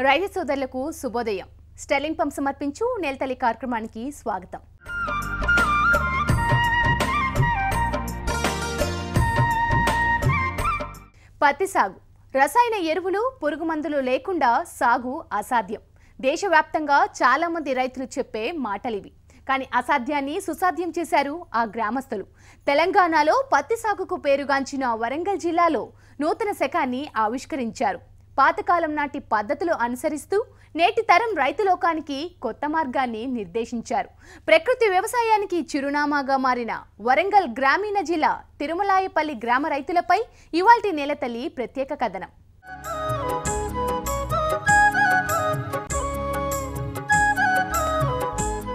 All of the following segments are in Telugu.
రైతు సోదరులకు శుభోదయం. స్టెర్లింగ్ పంప్ సమర్పించు నేల్తల్లి కార్యక్రమానికి స్వాగతం. పత్తి సాగు, రసాయన ఎరువులు, పురుగుమందులు లేకుండా సాగు అసాధ్యం. దేశవ్యాప్తంగా చాలా మంది రైతులు చెప్పే మాటలివి. కానీ అసాధ్యాన్ని సుసాధ్యం చేశారు ఆ గ్రామస్తులు. తెలంగాణలో పత్తి సాగుకు పేరుగాంచిన వరంగల్ జిల్లాలో నూతన శకాన్ని ఆవిష్కరించారు. పాతకాలం నాటి పద్ధతులు అనుసరిస్తూ నేటి తరం రైతులోకానికి కొత్త మార్గాన్ని నిర్దేశించారు. ప్రకృతి వ్యవసాయానికి చిరునామాగా మారిన వరంగల్ గ్రామీణ జిల్లా తిరుమలాయపల్లి గ్రామ రైతులపై ఇవాల్టి నేలతల్లి ప్రత్యేక కథనం.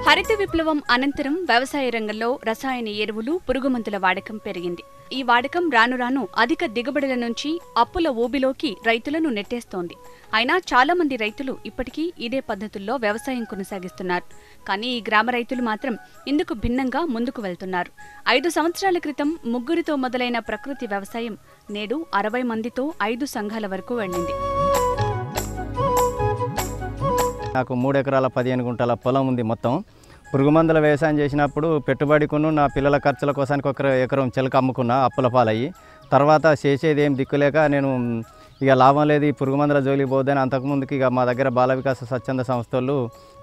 హరిత విప్లవం అనంతరం వ్యవసాయ రంగంలో రసాయన ఎరువులు, పురుగుమందుల వాడకం పెరిగింది. ఈ వాడకం రాను రాను అధిక దిగుబడుల నుంచి అప్పుల ఊబిలోకి రైతులను నెట్టేస్తోంది. అయినా చాలా మంది రైతులు ఇప్పటికీ ఇదే పద్ధతుల్లో వ్యవసాయం కొనసాగిస్తున్నారు. కానీ ఈ గ్రామ రైతులు మాత్రం ఇందుకు భిన్నంగా ముందుకు వెళ్తున్నారు. 5 సంవత్సరాల క్రితం ముగ్గురితో మొదలైన ప్రకృతి వ్యవసాయం నేడు 60 మందితో 5 సంఘాల వరకు వెళ్ళింది. నాకు 3 ఎకరాల 15 గుంటల పొలం ఉంది. మొత్తం పురుగుమందుల వ్యవసాయం చేసినప్పుడు పెట్టుబడికును నా పిల్లల ఖర్చుల కోసానికి 1 ఎకరం చెలక అమ్ముకున్నా, అప్పుల పాలయ్యి. తర్వాత చేసేది ఏం దిక్కులేక నేను ఇక లాభం లేదు, ఈ పురుగుమందుల జోలికి పోద్దని అంతకుముందుకి ఇక మా దగ్గర బాల వికాస స్వచ్ఛంద సంస్థలు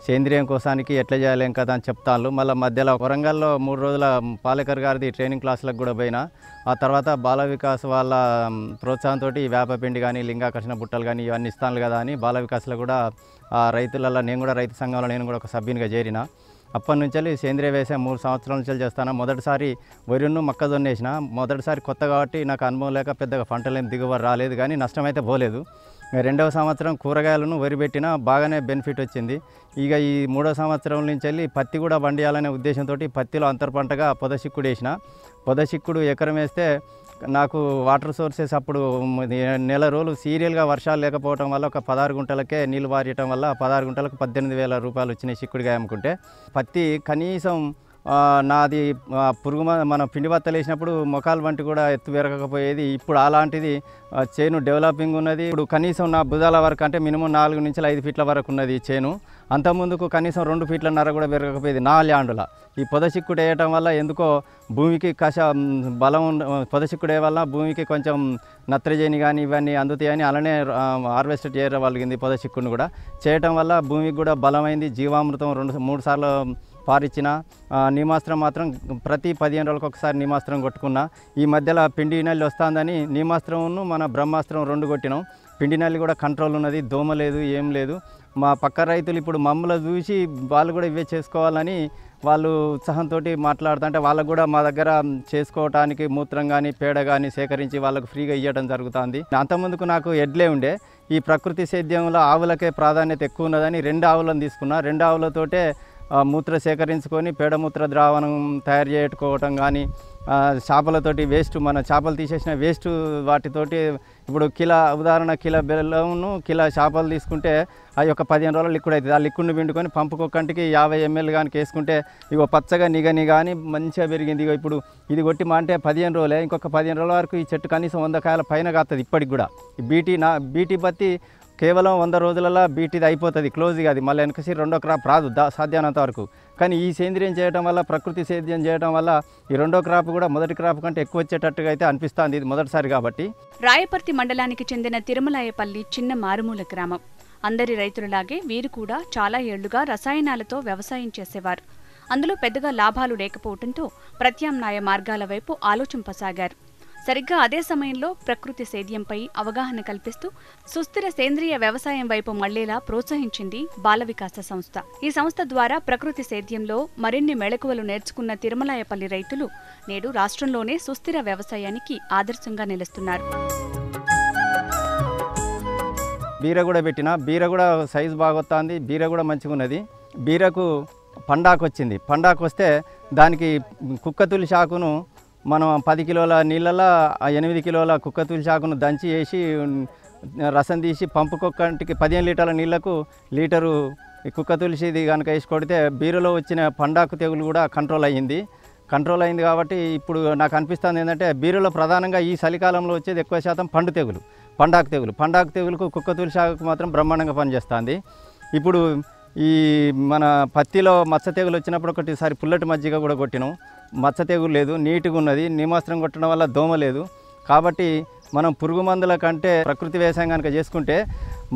సేంద్రియం కోసానికి ఎట్లా చేయాలి ఏం కదా అని చెప్తాను. మళ్ళీ మధ్యలో వరంగల్లో 3 రోజుల పాలేకర్ గారిది ట్రైనింగ్ క్లాసులకు కూడా పోయినా. ఆ తర్వాత బాల వికాస్ వాళ్ళ ప్రోత్సాహంతో వేపపిండి కానీ, లింగాకర్షణ బుట్టలు కానీ ఇవన్నీ ఇస్తాను కదా అని బాల వికాస్లో కూడా రైతులలో నేను కూడా రైతు సంఘంలో నేను కూడా ఒక సభ్యునిగా చేరిన. అప్పటి నుంచి సేంద్రియ వ్యవసాయం 3 సంవత్సరాల నుంచి చేస్తాను. మొదటిసారి వరిను మొక్కజొన్న వేసిన. మొదటిసారి కొత్త కాబట్టి నాకు అనుభవం లేక పెద్దగా పంటలేం దిగుబడి రాలేదు, కానీ నష్టమైతే పోలేదు. రెండవ సంవత్సరం కూరగాయలను వరి పెట్టినా బాగానే బెనిఫిట్ వచ్చింది. ఇక ఈ 3వ సంవత్సరం నుంచి వెళ్ళి పత్తి కూడా పండియాలనే ఉద్దేశంతో పత్తిలో అంతర పంటగా పొదచిక్కుడు వేసిన. పొదచిక్కుడు ఎకరం వేస్తే నాకు వాటర్ సోర్సెస్ అప్పుడు నెల రోజులు సీరియల్గా వర్షాలు లేకపోవడం వల్ల ఒక 16 గుంటలకే నీళ్ళు పారేయటం వల్ల 16 గుంటలకు 18,000 రూపాయలు వచ్చినాయి చిక్కుడుగా అమ్ముకుంటే. పత్తి కనీసం నాది మన పిండి బత్తలు వేసినప్పుడు మొఖాలు వంటి కూడా ఎత్తు పెరగకపోయేది. ఇప్పుడు అలాంటిది చేను డెవలపింగ్ ఉన్నది. ఇప్పుడు కనీసం నా భుజాల వరకు అంటే మినిమం 4 నుంచి 5 ఫీట్ల వరకు ఉన్నది చేను. అంతకుముందుకు కనీసం 2 ఫీట్లన్నర కూడా పెరగకపోయేది నా ల్యాండ్ల. ఈ పొదచిక్కుడు వేయటం వల్ల ఎందుకో భూమికి బలం పొదచిక్కుడు వల్ల భూమికి కొంచెం నత్రజని కానీ ఇవన్నీ అందుతాయని అలానే హార్వెస్ట్ చేయగలిగింది. పొదచిక్కుడును కూడా చేయటం వల్ల భూమికి కూడా బలమైంది. జీవామృతం 2-3 సార్లు పారిచ్చిన. నీమాస్త్రం మాత్రం ప్రతి 15 రోజులకు ఒకసారి నీమాస్త్రం కొట్టుకున్నా. ఈ మధ్యలో పిండి నల్లి వస్తుందని నీమాస్త్రంను మన బ్రహ్మాస్త్రం 2 కొట్టినాం. పిండి నల్లి కూడా కంట్రోల్ ఉన్నది, దోమ లేదు, ఏం లేదు. మా పక్క రైతులు ఇప్పుడు మమ్మల్ని చూసి వాళ్ళు కూడా ఇవే చేసుకోవాలని వాళ్ళు ఉత్సాహంతో మాట్లాడుతుంటే వాళ్ళకు కూడా మా దగ్గర చేసుకోవటానికి మూత్రం కానీ పేడ కానీ సేకరించి వాళ్ళకు ఫ్రీగా ఇవ్వడం జరుగుతుంది. అంతకుముందుకు నాకు ఎడ్లే ఉండే. ఈ ప్రకృతి సేద్యంలో ఆవులకే ప్రాధాన్యత ఎక్కువ ఉన్నదని 2 ఆవులను తీసుకున్నా. 2 ఆవులతోటే మూత్ర సేకరించుకొని పేడమూత్ర ద్రావణం తయారు చేసుకోవటం కానీ, చేపలతోటి వేస్ట్ మన చేపలు తీసేసిన వేస్ట్ వాటితోటి ఇప్పుడు కిలో బెల్లమును కిలో చేపలు తీసుకుంటే అవి ఒక 15 రోజులు లిక్విడ్ అవుతుంది. ఆ లిక్విడ్ని పిండుకొని పంపుకొక్కంటికి 50 ml కానీ వేసుకుంటే ఇగో పచ్చగా నిగని కానీ మంచిగా పెరిగింది. ఇగో ఇప్పుడు ఇది కొట్టి మా అంటే 15 రోజులే, ఇంకొక 15 రోజుల వరకు ఈ చెట్టు కనీసం 100 కాయల పైన కాస్తుంది. ఇప్పటికి కూడా బీటీ పత్తి కేవలం 100 రోజులలో బీటీది అయిపోతుంది, క్లోజ్గా. అది మళ్ళీ వెనకసి 2వ క్రాప్ రాదు సాధ్యమైనంత వరకు. కానీ ఈ సేంద్రియం చేయడం వల్ల, ప్రకృతి సేద్యం చేయడం వల్ల ఈ 2వ క్రాప్ కూడా మొదటి క్రాప్ కంటే ఎక్కువ వచ్చేటట్టుగా అయితే అనిపిస్తుంది. ఇది మొదటిసారి కాబట్టి. రాయపర్తి మండలానికి చెందిన తిరుమలాయపల్లి చిన్న మారుమూల గ్రామం. అందరి రైతులలాగే వీరు కూడా చాలా ఏళ్లుగా రసాయనాలతో వ్యవసాయం చేసేవారు. అందులో పెద్దగా లాభాలు లేకపోవడంతో ప్రత్యామ్నాయ మార్గాల వైపు ఆలోచింపసాగారు. సరిగ్గా అదే సమయంలో ప్రకృతి సేద్యంపై అవగాహన కల్పిస్తూ సుస్థిర సేంద్రియ వ్యవసాయం వైపు మళ్లేలా ప్రోత్సహించింది బాల వికాస సంస్థ. ఈ సంస్థ ద్వారా ప్రకృతి సేద్యంలో మరిన్ని మెళకువలు నేర్చుకున్న తిరుమలాయపల్లి రైతులు నేడు రాష్ట్రంలోనే సుస్థిర వ్యవసాయానికి ఆదర్శంగా నిలుస్తున్నారు. బీర కూడా పెట్టిన, బీర కూడా సైజు బాగొస్తుంది, బీర కూడా మంచిగా ఉన్నది. బీరకు పండాకు వచ్చింది. పండాకు వస్తే దానికి కుక్కతులి శాకును మనం 10 కిలోల నీళ్ళలో 8 కిలోల కుక్కతులి శాకును దంచి వేసి రసం తీసి పంపుకొక్కంటికి 15 లీటర్ల నీళ్లకు లీటరు కుక్క తులసిది కనుక వేసి కొడితే బీరలో వచ్చిన పండాకు తెగులు కూడా కంట్రోల్ అయ్యింది. కాబట్టి ఇప్పుడు నాకు అనిపిస్తుంది ఏంటంటే బీరలో ప్రధానంగా ఈ చలికాలంలో వచ్చేది ఎక్కువ శాతం పండు తెగులు. పండాకు తెగులుకు కుక్కతులి సాగుకు మాత్రం బ్రహ్మాండంగా పనిచేస్తుంది. ఇప్పుడు ఈ మన పత్తిలో మచ్చ తెగులు వచ్చినప్పుడు ఒకటిసారి పుల్లటి మజ్జిగ కూడా కొట్టినాం, మచ్చ తెగులు లేదు, నీట్గా ఉన్నది. నీమాస్త్రం కొట్టడం వల్ల దోమ లేదు. కాబట్టి మనం పురుగు మందుల కంటే ప్రకృతి వ్యవసాయం కనుక చేసుకుంటే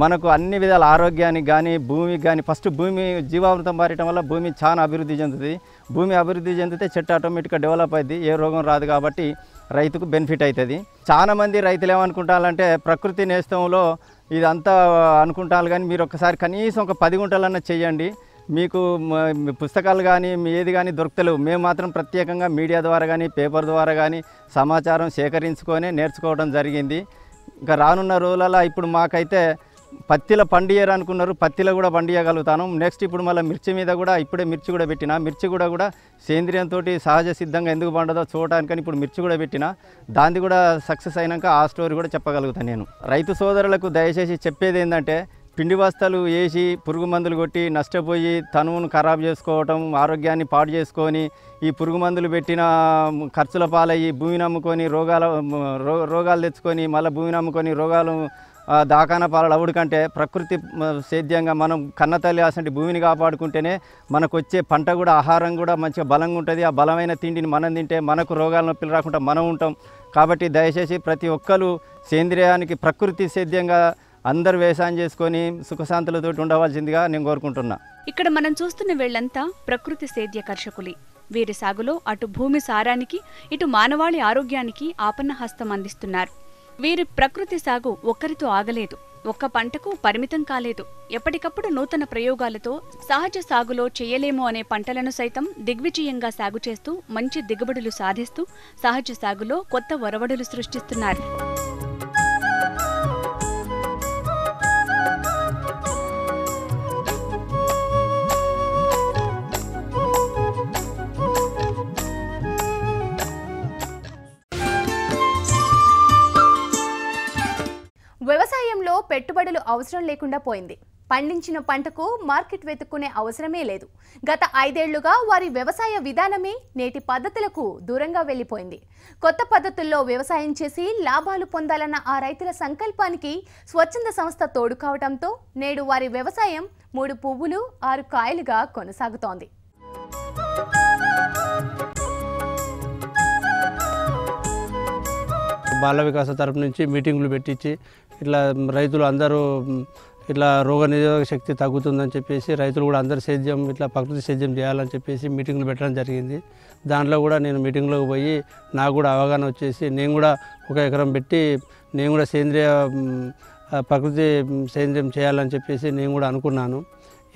మనకు అన్ని విధాల ఆరోగ్యానికి కానీ భూమికి కానీ, ఫస్ట్ భూమి జీవామృతం మారటం వల్ల భూమి చాలా అభివృద్ధి చెందుతుంది. భూమి అభివృద్ధి చెందితే చెట్టు ఆటోమేటిక్గా డెవలప్ అవుతుంది, ఏ రోగం రాదు. కాబట్టి రైతుకు బెనిఫిట్ అవుతుంది. చాలామంది రైతులు ఏమనుకుంటారంటే ప్రకృతి నేస్తంలో ఇదంతా అనుకుంటారు, కానీ మీరు ఒకసారి కనీసం ఒక 10 గుంటలన్నా చేయండి. మీకు పుస్తకాలు కానీ ఏది కానీ దొరుకుతలేవు. మేము మాత్రం ప్రత్యేకంగా మీడియా ద్వారా కానీ పేపర్ ద్వారా కానీ సమాచారం సేకరించుకొని నేర్చుకోవడం జరిగింది. ఇంకా రానున్న రోజులలో ఇప్పుడు మాకైతే పత్తిలో పండియరు అనుకున్నారు, పత్తిలో కూడా పండియగలుగుతాను. నెక్స్ట్ ఇప్పుడు మళ్ళీ మిర్చి మీద కూడా ఇప్పుడే మిర్చి కూడా పెట్టిన. మిర్చి కూడా సేంద్రియంతో సహజ సిద్ధంగా ఎందుకు పండదో చూడటానికని ఇప్పుడు మిర్చి కూడా పెట్టిన. దాన్ని కూడా సక్సెస్ అయినాక ఆ స్టోరీ కూడా చెప్పగలుగుతాను. నేను రైతు సోదరులకు దయచేసి చెప్పేది ఏంటంటే పిండి బస్తాలు వేసి పురుగు మందులు కొట్టి నష్టపోయి తనువును ఖరాబ్ చేసుకోవటం, ఆరోగ్యాన్ని పాడు చేసుకొని ఈ పురుగు మందులు పెట్టిన ఖర్చుల పాలయ్యి భూమిని అమ్ముకొని రోగాలు తెచ్చుకొని మళ్ళీ భూమిని అమ్ముకొని రోగాలు దాకాన పాలలు అవుడు కంటే ప్రకృతి సేద్యంగా మనం కన్నతల్లి అసంటి భూమిని కాపాడుకుంటేనే మనకు వచ్చే పంట కూడా ఆహారం కూడా మంచిగా బలంగా ఉంటుంది. ఆ బలమైన తిండిని మనం తింటే మనకు రోగాల నొప్పులు రాకుండా మనం ఉంటాం. కాబట్టి దయచేసి ప్రతి ఒక్కరు సేంద్రియానికి ప్రకృతి సేద్యంగా అందరూ వ్యవసాయం చేసుకొని సుఖశాంతులతో ఉండవలసిందిగా నేను కోరుకుంటున్నా. ఇక్కడ మనం చూస్తున్న వీళ్లంతా ప్రకృతి సేద్య కర్షకులే. వీరి సాగులో అటు భూమి సారానికి ఇటు మానవాళి ఆరోగ్యానికి ఆపన్న హస్తం అందిస్తున్నారు. వీరి ప్రకృతి సాగు ఒక్కరితో ఆగలేదు, ఒక్క పంటకు పరిమితం కాలేదు. ఎప్పటికప్పుడు నూతన ప్రయోగాలతో సహజ సాగులో చేయలేమో అనే పంటలను సైతం దిగ్విజయంగా సాగు చేస్తూ మంచి దిగుబడులు సాధిస్తూ సహజ సాగులో కొత్త ఒరవడులు సృష్టిస్తున్నారు. వ్యవసాయంలో పెట్టుబడులు అవసరం లేకుండా పోయింది. పండించిన పంటకు మార్కెట్ వెతుక్కునే అవసరమే లేదు. గత 5 ఏళ్లుగా వారి వ్యవసాయ విధానమే నేటి పద్ధతులకు దూరంగా వెళ్లిపోయింది. కొత్త పద్ధతుల్లో వ్యవసాయం చేసి లాభాలు పొందాలన్న ఆ రైతుల సంకల్పానికి స్వచ్ఛంద సంస్థ తోడు కావడంతో నేడు వారి వ్యవసాయం 3 పువ్వులు 6 కాయలుగా కొనసాగుతోంది. బాల వికాస తరపు నుంచి మీటింగులు పెట్టించి ఇట్లా రైతులు అందరూ ఇట్లా రోగ నిరోధక శక్తి తగ్గుతుందని చెప్పేసి రైతులు కూడా అందరు సేద్యం ఇట్లా ప్రకృతి సేద్యం చేయాలని చెప్పేసి మీటింగులు పెట్టడం జరిగింది. దాంట్లో కూడా నేను మీటింగ్లోకి పోయి నాకు కూడా అవగాహన వచ్చేసి నేను కూడా 1 ఎకరం పెట్టి నేను కూడా ప్రకృతి సేద్యం చేయాలని చెప్పేసి నేను కూడా అనుకున్నాను.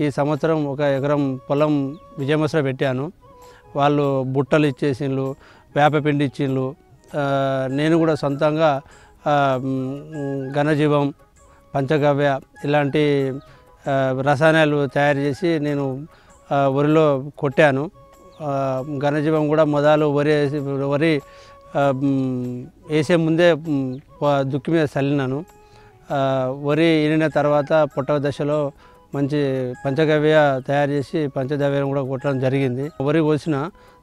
ఈ సంవత్సరం 1 ఎకరం పొలం విజయమసర పెట్టాను. వాళ్ళు బుట్టలు ఇచ్చేసిండ్రు, వేపపిండి ఇచ్చిండ్రు. నేను కూడా సొంతంగా ఘనజీవం, పంచగవ్య ఇలాంటి రసాయనాలు తయారు చేసి నేను వరిలో కొట్టాను. ఘనజీవం కూడా మొదలు వరి వేసే ముందే దుక్కి మీద చల్లినాను. వరి ఈనిన తర్వాత పొట్ట దశలో మంచి పంచగవ్య తయారు చేసి పంచగవ్యను కూడా కొట్టడం జరిగింది. వరి కోసిన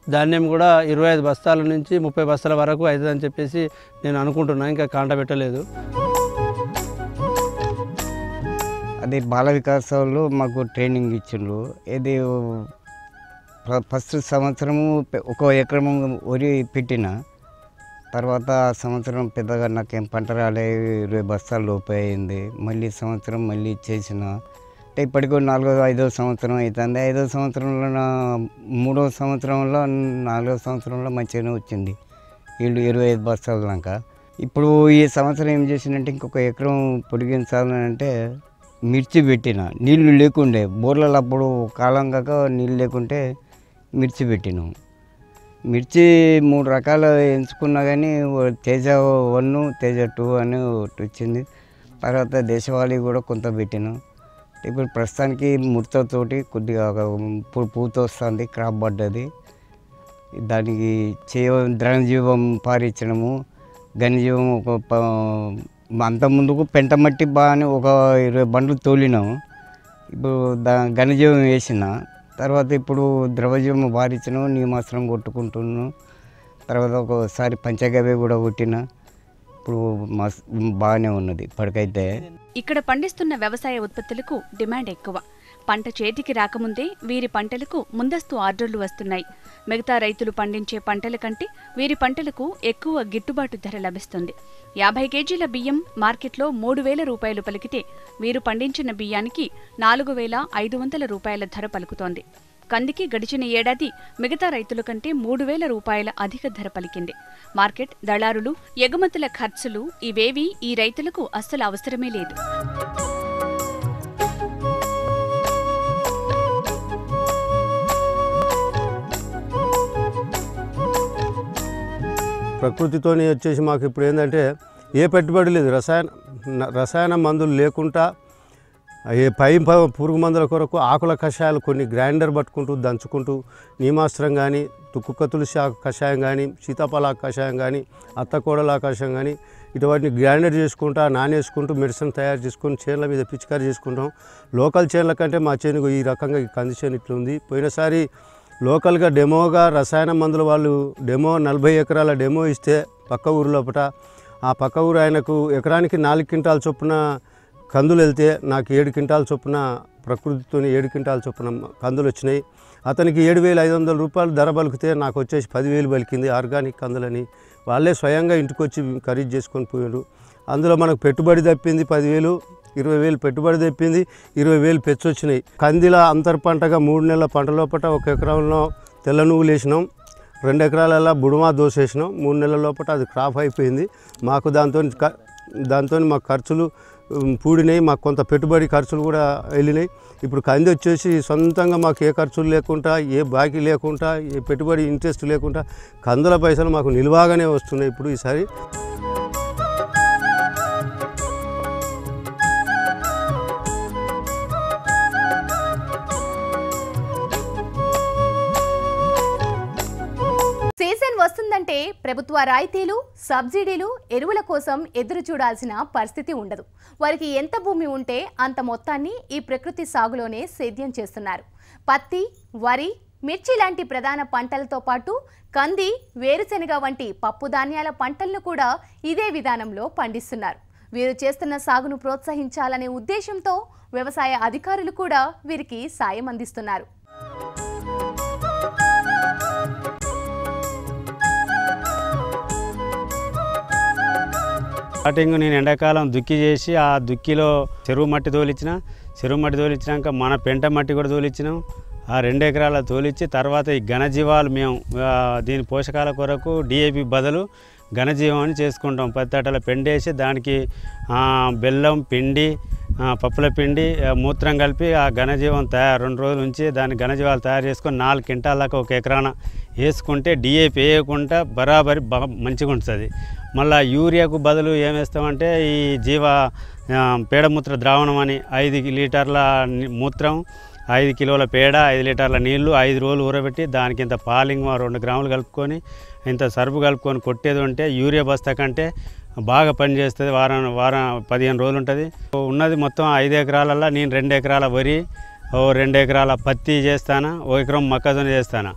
ధాన్యం కూడా 25 బస్తాల నుంచి 30 బస్తాల వరకు అవుతుందని చెప్పేసి నేను అనుకుంటున్నాను. ఇంకా కాంట పెట్టలేదు. అది బాల వికాసంలో మాకు ట్రైనింగ్ ఇచ్చిండ్రు. ఇది ఫస్ట్ సంవత్సరము 1 ఎకరం వరి పెట్టిన తర్వాత సంవత్సరం పెద్దగా నాకేం పంట రాలే, 20 బస్తాల లోపు అయింది. మళ్ళీ సంవత్సరం మళ్ళీ చేసిన అంటే ఇప్పటికీ 4వ 5వ సంవత్సరం అవుతుంది. 5వ సంవత్సరంలో 3వ సంవత్సరంలో 4వ సంవత్సరంలో మంచిగానే వచ్చింది వీళ్ళు 25 బస్తాల దాకా. ఇప్పుడు ఈ సంవత్సరం ఏం చేసిందంటే ఇంకొక ఎకరం పొడిగించాలని అంటే మిర్చి పెట్టిన. నీళ్లు లేకుండే బోర్లలో అప్పుడు కాలం కాక నీళ్ళు లేకుంటే మిర్చి పెట్టినాం. మిర్చి 3 రకాలు ఎంచుకున్నా కానీ తేజ 1, తేజ 2 అని వచ్చింది. తర్వాత దేశవాళీ కూడా కొంత పెట్టినాం. ఇప్పుడు ప్రస్తుతానికి ముడతతోటి కొద్దిగా పూత వస్తుంది, క్రాప్ పడ్డది. దానికి ద్రవజీవం పారించడము, ఘనజీవం అంత ముందుకు పెంట మట్టి బాగానే ఒక 20 బండ్లు తోలినాము. ఇప్పుడు ఘనజీవం వేసిన తర్వాత ఇప్పుడు ద్రవజీవం పారించడం, నీమాస్త్రం కొట్టుకుంటున్నాను. తర్వాత ఒకసారి పంచగవ్య కూడా కొట్టిన. ఇప్పుడు బాగానే ఉన్నది ఇప్పటికైతే. ఇక్కడ పండిస్తున్న వ్యవసాయ ఉత్పత్తులకు డిమాండ్ ఎక్కువ. పంట చేతికి రాకముందే వీరి పంటలకు ముందస్తు ఆర్డర్లు వస్తున్నాయి. మిగతా రైతులు పండించే పంటల కంటే వీరి పంటలకు ఎక్కువ గిట్టుబాటు ధర లభిస్తుంది. 50 కేజీల బియ్యం మార్కెట్లో 3,000 రూపాయలు పలికితే వీరు పండించిన బియ్యానికి 4,500 రూపాయల ధర పలుకుతోంది. కందికి గడిచిన ఏడాది మిగతా రైతుల కంటే 3,000 రూపాయల అధిక ధర పలికింది. మార్కెట్, దళారులు, ఎగుమతుల ఖర్చులు ఇవేవీ ఈ రైతులకు అస్సలు అవసరమే లేదు. ప్రకృతితోని వచ్చేసి మాకు ఇప్పుడు ఏంటంటే ఏ పెట్టుబడి లేదు. రసాయన మందులు లేకుండా పురుగు మందుల కొరకు ఆకుల కషాయాలు కొన్ని గ్రైండర్ పట్టుకుంటూ దంచుకుంటూ నీమాస్త్రం కానీ, కుక్క తులసి కషాయం కానీ, సీతాఫల కషాయం కానీ, అత్తకోడల కషాయం కానీ ఇటువంటి గ్రైండర్ చేసుకుంటా నానేసుకుంటూ మెడిసిన్ తయారు చేసుకొని చేనుల మీద పిచికారీ చేసుకుంటాం. లోకల్ చేనుల కంటే మా చేనుకు ఈ రకంగా ఈ కంది చేను ఇట్లుంది. పోయినసారి లోకల్గా డెమోగా రసాయన మందుల వాళ్ళు 40 ఎకరాల డెమో ఇస్తే పక్క ఊరు లోపల ఆ పక్క ఊరు ఆయనకు ఎకరానికి 4 క్వింటాల చొప్పున కందులు వెళ్తే నాకు 7 క్వింటాల చొప్పున ప్రకృతితో 7 క్వింటాల చొప్పున కందులు వచ్చినాయి. అతనికి 7,500 రూపాయలు ధర పలికితే నాకు వచ్చేసి 10,000 పలికింది ఆర్గానిక్ కందులని. వాళ్ళే స్వయంగా ఇంటికి వచ్చి ఖరీదు చేసుకొని పోయారు. అందులో మనకు పెట్టుబడి తప్పింది 10,000, 20,000 పెట్టుబడి తెప్పింది, 20,000 పెచ్చు వచ్చినాయి. కందిల అంతర పంటగా 3 నెలల పంట లోపల 1 ఎకరంలో తెల్ల నువ్వులు వేసినాం, 2 ఎకరాలలో బుడుమా దోశ వేసినాం. 3 నెలల లోపల అది క్రాప్ అయిపోయింది. మాకు దాంతో మాకు ఖర్చులు పూడినాయి. మాకు కొంత పెట్టుబడి ఖర్చులు కూడా వెళ్ళినాయి. ఇప్పుడు కంది వచ్చేసి సొంతంగా మాకు ఏ ఖర్చులు లేకుండా, ఏ బాకీ లేకుండా, ఏ పెట్టుబడి ఇంట్రెస్ట్ లేకుండా కందుల పైసలు మాకు నిలువాగానే వస్తున్నాయి ఇప్పుడు ఈసారి. సీజన్ వస్తుందంటే ప్రభుత్వ రాయితీలు, సబ్సిడీలు, ఎరువుల కోసం ఎదురు చూడాల్సిన పరిస్థితి ఉండదు. వారికి ఎంత భూమి ఉంటే అంత మొత్తాన్ని ఈ ప్రకృతి సాగులోనే సేద్యం చేస్తున్నారు. పత్తి, వరి, మిర్చి లాంటి ప్రధాన పంటలతో పాటు కంది, వేరుశెనగ వంటి పప్పు ధాన్యాల పంటలను కూడా ఇదే విధానంలో పండిస్తున్నారు. వీరు చేస్తున్న సాగును ప్రోత్సహించాలనే ఉద్దేశంతో వ్యవసాయ అధికారులు కూడా వీరికి సాయం అందిస్తున్నారు. స్టార్టింగ్ నేను ఎండాకాలం దుక్కి చేసి ఆ దుక్కిలో చెరువు మట్టి తోలిచ్చినాక మన పెంట మట్టి కూడా తోలిచ్చినాం. ఆ 2 ఎకరాల తోలిచ్చి తర్వాత ఈ ఘనజీవాలు మేము దీని పోషకాల కొరకు DAP బదులు ఘనజీవం అని చేసుకుంటాం. 10 తట్టల పెండేసి దానికి బెల్లం పిండి, పప్పుల పిండి, మూత్రం కలిపి ఆ ఘనజీవం 2 రోజులు ఉంచి దాని ఘనజీవాలు తయారు చేసుకొని 4 క్వింటాల దాకా 1 ఎకరాన వేసుకుంటే DAP వేయకుండా బరాబరి మంచిగా ఉంటుంది. మళ్ళీ యూరియాకు బదులు ఏం వేస్తామంటే ఈ పేడమూత్ర ద్రావణం అని 5 లీటర్ల మూత్రం, 5 కిలోల పేడ, 5 లీటర్ల నీళ్లు 5 రోజులు ఊరబెట్టి దానికి ఇంత పాలింగ్ 2 గ్రాములు కలుపుకొని ఇంత సరుపు కలుపుకొని కొట్టేది ఉంటే యూరియా బస్తా కంటే బాగా పనిచేస్తుంది. వారం 15 రోజులు ఉంటుంది. ఉన్నది మొత్తం 5 ఎకరాలలో నేను 2 ఎకరాల వరి, 2 ఎకరాల పత్తి చేస్తాను, 1 ఎకరం మొక్కజొన్న చేస్తాను.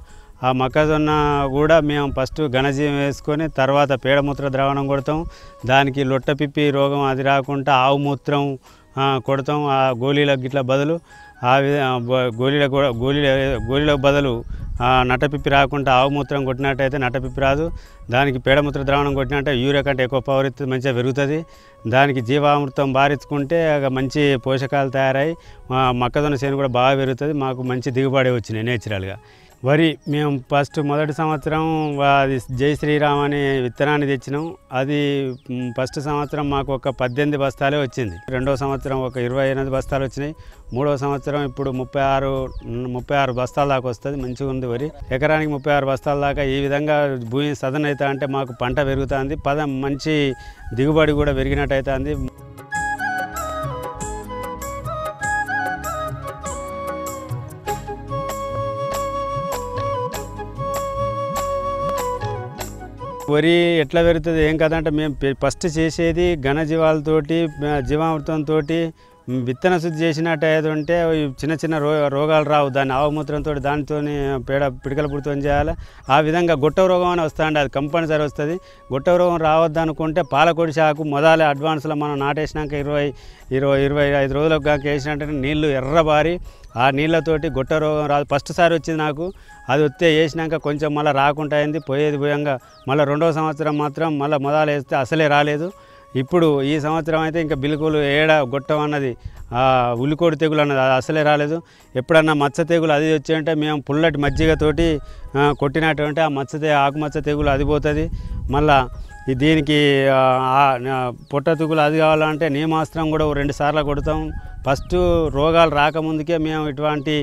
ఆ మొక్కజొన్న కూడా మేము ఫస్ట్ ఘనజీవం వేసుకొని తర్వాత పేడమూత్ర ద్రావణం కొడతాం. దానికి లొట్టపిప్పి రోగం అది రాకుండా ఆవు మూత్రం కొడతాం. ఆ గోళీలకు గిట్ల బదులు గోళీలకు బదులు నట్టపిప్పి రాకుండా ఆవు మూత్రం కొట్టినట్టయితే నట్టపిప్పి రాదు. దానికి పేడమూత్ర ద్రావణం కొట్టినట్టే యూరియా కంటే ఎక్కువ పవర్ ఇస్తుంది, మంచిగా పెరుగుతుంది. దానికి జీవామృతం బారించుకుంటే మంచి పోషకాలు తయారై మొక్కజొన్న చేను కూడా బాగా పెరుగుతుంది. మాకు మంచి దిగుబడి వచ్చినాయి నేచురల్గా. వరి మేము మొదటి సంవత్సరం అది జై శ్రీరామ్ అనే విత్తనాన్ని తెచ్చినాం. అది ఫస్ట్ సంవత్సరం మాకు ఒక 18 బస్తాలే వచ్చింది. 2వ సంవత్సరం ఒక 28 బస్తాలు వచ్చినాయి. 3వ సంవత్సరం ఇప్పుడు 36 బస్తాల దాకా వస్తుంది. మంచిగా ఉంది వరి. ఎకరానికి 36 బస్తాల దాకా ఈ విధంగా భూమి సదన్ అవుతా అంటే మాకు పంట పెరుగుతుంది. మంచి దిగుబడి కూడా పెరిగినట్టు అవుతుంది. వరి ఎట్లా పెరుగుతుంది ఏం కదంటే మేము ఫస్ట్ చేసేది ఘనజీవాలతోటి జీవామృతంతో విత్తన శుద్ధి చేసినట్టు ఏదంటే చిన్న చిన్న రోగాలు రావు. దాన్ని ఆవుమూత్రంతో దానితో పిడకల పుడితో చేయాలి. ఆ విధంగా గొట్టవ రోగం అని వస్తుంది, అది కంపల్సరీ వస్తుంది. గొట్టవ రోగం రావద్దు అనుకుంటే పాలకొడి శాకు మొదలే అడ్వాన్స్లో మనం నాటేసినాక 20-25 రోజులకు కాక వేసినట్టు నీళ్లు ఎర్రబారి ఆ నీళ్ళతోటి గొట్ట రోగం రాదు. ఫస్ట్ సారి వచ్చింది నాకు, అది వస్తే వేసినాక కొంచెం మళ్ళీ రాకుండా అయింది, పోయేది పోయంగా మళ్ళీ 2వ సంవత్సరం మాత్రం మళ్ళీ మొదలు వేస్తే అసలే రాలేదు. ఇప్పుడు ఈ సంవత్సరం అయితే ఇంకా బిల్కులు ఏడ గొట్టం అన్నది ఉల్లికోడి తెగులు అన్నది అది అసలే రాలేదు. ఎప్పుడన్నా మచ్చ తెగులు అది వచ్చాయంటే మేము పుల్లటి మజ్జిగతోటి కొట్టినటువంటి ఆ ఆకుమచ్చ తెగులు అది పోతుంది. మళ్ళా దీనికి పొట్ట తెగులు అది కావాలంటే నీమాస్త్రం కూడా 2 సార్లు కొడతాం. ఫస్ట్ రోగాలు రాకముందుకే మేము ఇటువంటి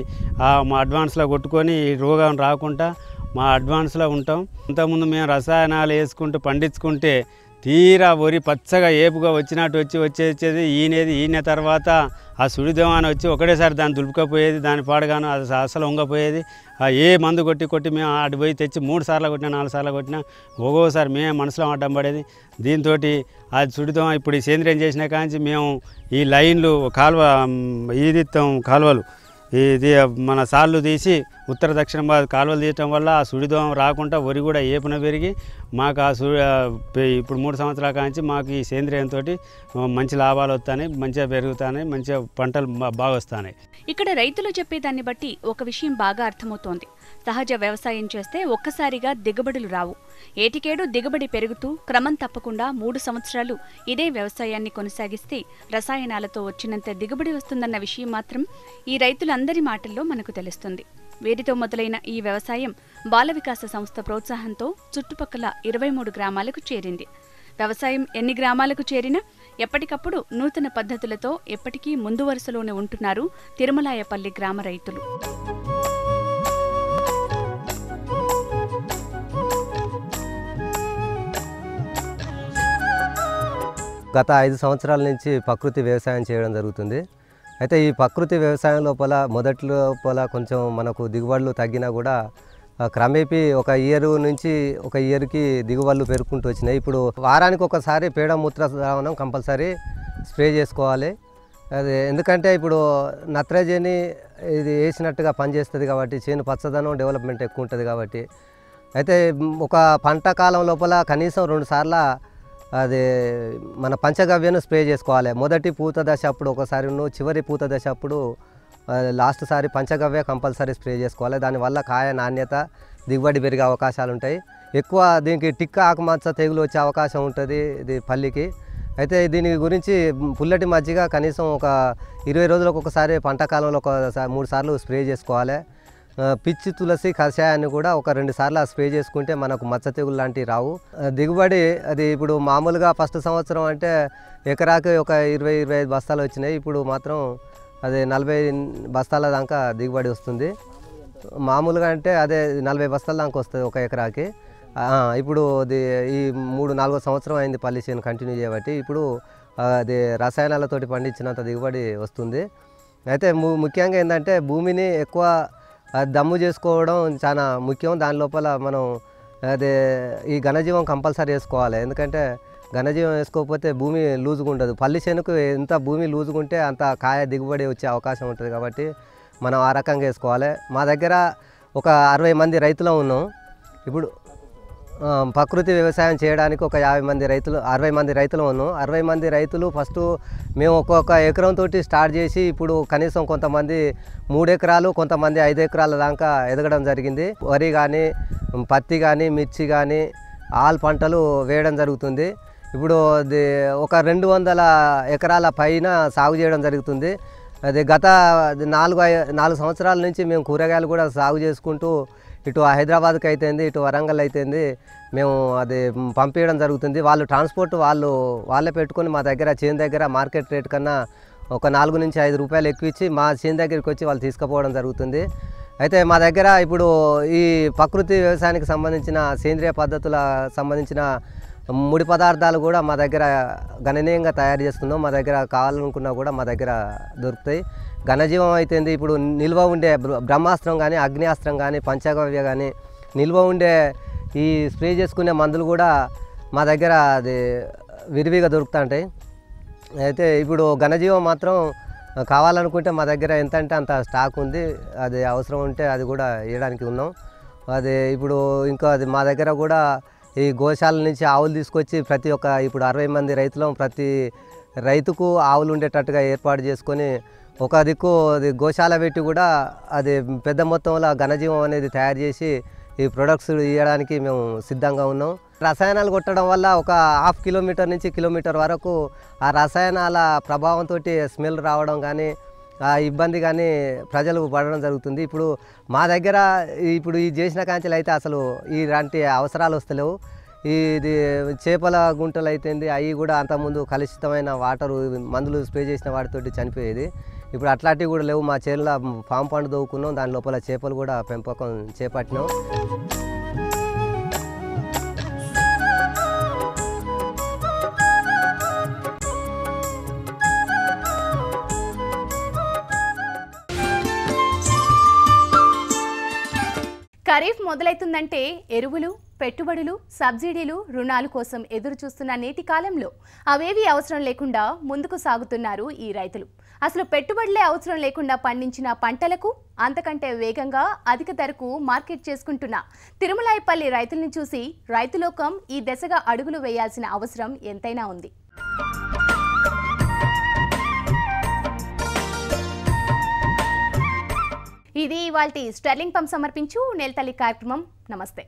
మా అడ్వాన్స్లో కొట్టుకొని ఈ రోగం రాకుండా మా అడ్వాన్స్లో ఉంటాం. ఇంతకుముందు మేము రసాయనాలు వేసుకుంటూ పండించుకుంటే తీరా వరి పచ్చగా ఏపుగా వచ్చినట్టు వచ్చేది ఈయన తర్వాత ఆ సుడిదోమాన వచ్చి ఒకటేసారి దాన్ని దులుపుకపోయేది, దాని పాడుగాను అది అసలు ఉంగపోయేది. ఏ మందు కొట్టి మేము ఆడి పోయి తెచ్చి 3 సార్లు కొట్టినా 4 సార్లు కొట్టినా ఒక్కోసారి మేమే మనసులో అడ్డం పడేది. దీంతో అది సుడిదోమ ఇప్పుడు ఈ సేంద్రియం చేసిన కాంచి మేము ఈ లైన్లు కాలువలు ఇది మన సాళ్ళు తీసి ఉత్తర దక్షిణ కాలువలు తీయటం వల్ల ఆ సుడిదోమ రాకుండా వరి కూడా ఏపున పెరిగి మాకు ఇప్పుడు 3 సంవత్సరాల కాంచి మాకు ఈ సేంద్రియంతో మంచి లాభాలు వస్తాయి, మంచిగా పెరుగుతాయి, మంచిగా పంటలు బాగా వస్తాయి. ఇక్కడ రైతులు చెప్పేదాన్ని బట్టి ఒక విషయం బాగా అర్థమవుతోంది. సహజ వ్యవసాయం చేస్తే ఒక్కసారిగా దిగుబడులు రావు. ఏటికేడు దిగుబడి పెరుగుతూ క్రమం తప్పకుండా 3 సంవత్సరాలు ఇదే వ్యవసాయాన్ని కొనసాగిస్తే రసాయనాలతో వచ్చినంత దిగుబడి వస్తుందన్న విషయం మాత్రం ఈ రైతులందరి మాటల్లో మనకు తెలుస్తుంది. వీరితో మొదలైన ఈ వ్యవసాయం బాల వికాస సంస్థ ప్రోత్సాహంతో చుట్టుపక్కల 23 గ్రామాలకు చేరింది. వ్యవసాయం ఎన్ని గ్రామాలకు చేరినా ఎప్పటికప్పుడు నూతన పద్ధతులతో ఎప్పటికీ ముందు వరుసలోనే ఉంటున్నారు తిరుమలాయపల్లి గ్రామ రైతులు. గత 5 సంవత్సరాల నుంచి ప్రకృతి వ్యవసాయం చేయడం జరుగుతుంది. అయితే ఈ ప్రకృతి వ్యవసాయం మొదటి లోపల కొంచెం మనకు దిగుబడులు తగ్గినా కూడా క్రమేపీ ఒక ఇయర్ నుంచి ఒక ఇయర్కి దిగుబడులు పెరుగుకుంటూ వచ్చినాయి. ఇప్పుడు వారానికి ఒకసారి పేడ మూత్ర ద్రావణం కంపల్సరీ స్ప్రే చేసుకోవాలి. అది ఎందుకంటే ఇప్పుడు నత్రజని ఇది వేసినట్టుగా పనిచేస్తుంది కాబట్టి చేను పచ్చదనం డెవలప్మెంట్ ఎక్కువ ఉంటుంది కాబట్టి. అయితే ఒక పంట కాలం లోపల కనీసం 2 సార్లు అది మన పంచగవ్యను స్ప్రే చేసుకోవాలి. మొదటి పూత దశ అప్పుడు ఒకసారి, చివరి పూత దశ అప్పుడు లాస్ట్ సారి పంచగవ్య కంపల్సరీ స్ప్రే చేసుకోవాలి. దానివల్ల కాయ నాణ్యత దిగుబడి పెరిగే అవకాశాలు ఉంటాయి. ఎక్కువ దీనికి టిక్క ఆకుమచ్చ తెగులు వచ్చే అవకాశం ఉంటుంది ఇది పల్లికి. అయితే దీని గురించి పుల్లటి మజ్జిగ కనీసం ఒక 20 రోజులకు ఒకసారి పంట కాలంలో 3 సార్లు స్ప్రే చేసుకోవాలి. పిచ్చి తులసి కషాయాన్ని కూడా ఒక 2 సార్లు స్ప్రే చేసుకుంటే మనకు మచ్చ తెగులు లాంటివి రావు. దిగుబడి అది ఇప్పుడు మామూలుగా ఫస్ట్ సంవత్సరం అంటే ఎకరాకి ఒక 20-25 బస్తాలు వచ్చినాయి. ఇప్పుడు మాత్రం అదే 40 బస్తాల దాకా దిగుబడి వస్తుంది. మామూలుగా అంటే అదే 40 బస్తాల దాకా వస్తుంది ఒక ఎకరాకి. ఇప్పుడు ఈ 3-4 సంవత్సరం అయింది పల్లి చేను కంటిన్యూ చేయబట్టి ఇప్పుడు అది రసాయనాలతోటి పండించినంత దిగుబడి వస్తుంది. అయితే ముఖ్యంగా ఏంటంటే భూమిని ఎక్కువ దమ్ము చేసుకోవడం చాలా ముఖ్యం. దాని లోపల మనం అదే ఈ ఘనజీవం కంపల్సరీ వేసుకోవాలి. ఎందుకంటే ఘనజీవం వేసుకోకపోతే భూమి లూజుగా ఉండదు. పల్లి చేనుకు ఎంత భూమి లూజుగా ఉంటే అంత కాయ దిగుబడి వచ్చే అవకాశం ఉంటుంది కాబట్టి మనం ఆ రకంగా వేసుకోవాలి. మా దగ్గర ఒక 60 మంది రైతులు ఉన్నాం. ఇప్పుడు ప్రకృతి వ్యవసాయం చేయడానికి ఒక 60 మంది రైతులు ఉన్నాం. 60 మంది రైతులు ఫస్ట్ మేము ఒక్కొక్క ఎకరంతో స్టార్ట్ చేసి ఇప్పుడు కనీసం కొంతమంది 3 ఎకరాలు, కొంతమంది 5 ఎకరాల దాకా ఎదగడం జరిగింది. వరి కానీ, పత్తి కానీ, మిర్చి కానీ ఆల్ పంటలు వేయడం జరుగుతుంది. ఇప్పుడు ఒక 200 ఎకరాల పైన సాగు చేయడం జరుగుతుంది. అది గత 4 సంవత్సరాల నుంచి మేము కూరగాయలు కూడా సాగు చేసుకుంటూ ఇటు హైదరాబాద్కి అయితేంది, ఇటు వరంగల్ అయితేంది మేము అది పంపించడం జరుగుతుంది. వాళ్ళు ట్రాన్స్పోర్ట్ వాళ్ళే పెట్టుకొని మా దగ్గర చేను దగ్గర మార్కెట్ రేట్ కన్నా ఒక 4 నుంచి 5 రూపాయలు ఎక్కువ ఇచ్చి మా చేను దగ్గరికి వచ్చి వాళ్ళు తీసుకుపోవడం జరుగుతుంది. అయితే మా దగ్గర ఇప్పుడు ఈ ప్రకృతి వ్యవసాయానికి సంబంధించిన సేంద్రియ పద్ధతుల సంబంధించిన ముడి పదార్థాలు కూడా మా దగ్గర గణనీయంగా తయారు చేస్తున్నాం. మా దగ్గర కావాలనుకున్నా కూడా మా దగ్గర దొరుకుతాయి. ఘనజీవం అయితేంది ఇప్పుడు నిల్వ ఉండే బ్రహ్మాస్త్రం కానీ, అగ్నియాస్త్రం కానీ, పంచగవ్య కానీ నిల్వ ఉండే ఈ స్ప్రే చేసుకునే మందులు కూడా మా దగ్గర అది విరివిగా దొరుకుతుంటాయి. అయితే ఇప్పుడు ఘనజీవం మాత్రం కావాలనుకుంటే మా దగ్గర ఎంత అంటే అంత స్టాక్ ఉంది, అది అవసరం ఉంటే అది కూడా వేయడానికి ఉన్నాం. అది ఇప్పుడు ఇంకా అది మా దగ్గర కూడా ఈ గోశాల నుంచి ఆవులు తీసుకొచ్చి ప్రతి ఒక్క ఇప్పుడు 60 మంది రైతులం, ప్రతి రైతుకు ఆవులు ఉండేటట్టుగా ఏర్పాటు చేసుకొని ఒక దిక్కు అది గోశాల పెట్టి కూడా అది పెద్ద మొత్తంలో ఘనజీవం అనేది తయారు చేసి ఈ ప్రొడక్ట్స్ ఇవ్వడానికి మేము సిద్ధంగా ఉన్నాం. రసాయనాలు కొట్టడం వల్ల ఒక 1/2 కిలోమీటర్ నుంచి కిలోమీటర్ వరకు ఆ రసాయనాల ప్రభావంతో స్మెల్ రావడం కానీ ఆ ఇబ్బంది కానీ ప్రజలు పడడం జరుగుతుంది. ఇప్పుడు మా దగ్గర ఇప్పుడు ఈ చేసిన కాంచెలు అయితే అసలు ఇలాంటి అవసరాలు వస్తలేవు. ఇది చేపల గుంటలు అయితేంది అవి కూడా అంతకుముందు కలుషితమైన వాటరు మందులు స్ప్రే చేసిన వాటితోటి చనిపోయేది. ఇప్పుడు అట్లాంటివి కూడా లేవు. మా చేనులో పాము పండు దవ్వుకున్నాం, దాని లోపల చేపలు కూడా పెంపకం చేపట్టినాం. ఖరీఫ్ మొదలైతుందంటే ఎరువులు, పెట్టుబడులు, సబ్సిడీలు, రుణాల కోసం ఎదురు చూస్తున్న నేటి కాలంలో అవేవీ అవసరం లేకుండా ముందుకు సాగుతున్నారు ఈ రైతులు. అసలు పెట్టుబడులే అవసరం లేకుండా పండించిన పంటలకు అంతకంటే వేగంగా అధిక ధరకు మార్కెట్ చేసుకుంటున్న తిరుమలాయపల్లి రైతుల్ని చూసి రైతులోకం ఈ దశగా అడుగులు వేయాల్సిన అవసరం ఎంతైనా ఉంది. ఇది ఇవాల్టి స్టెర్లింగ్ పంప్ సమర్పించు నేల్తల్లి కార్యక్రమం. నమస్తే.